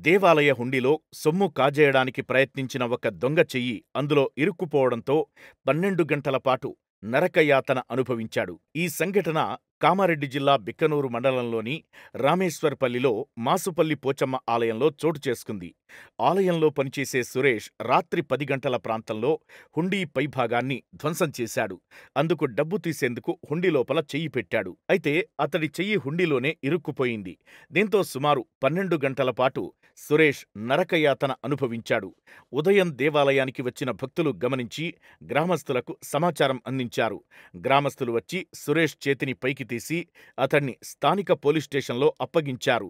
దేవాలయ హుండీలో సొమ్ము కాజేయడానికి ప్రయత్నించిన ఒక దొంగ చెయ్యి అందులో ఇరుక్కుపోవడంతో 12 గంటల పాటు నరకయాతన అనుభవించాడు. ఈ సంఘటన కామారెడ్డి జిల్లా బిక్కనూరు మండలంలోని రామేశ్వర్పల్లిలో మాసుపల్లి పోచమ్మ ఆలయంలో చోటు చేసుకుంది. ఆలయంలో పనిచేసే సురేష్ రాత్రి 10 గంటల ప్రాంతంలో హుండీ పైభాగాన్ని ధ్వంసం చేశాడు. అందుకు డబ్బు తీసేందుకు హుండీ లోపల చెయ్యి పెట్టాడు. అయితే అతడి చెయ్యి హుండీలోనే ఇరుక్కుపోయింది. దీంతో సుమారు 12 గంటల పాటు సురేష్ నరకయాతన అనుభవించాడు. ఉదయం దేవాలయానికి వచ్చిన భక్తులు గమనించి గ్రామస్తులకు సమాచారం అందించారు. గ్రామస్తులు వచ్చి సురేష్ చేతిని పైకి తీసి అతణ్ణి స్థానిక పోలీస్ స్టేషన్లో అప్పగించారు.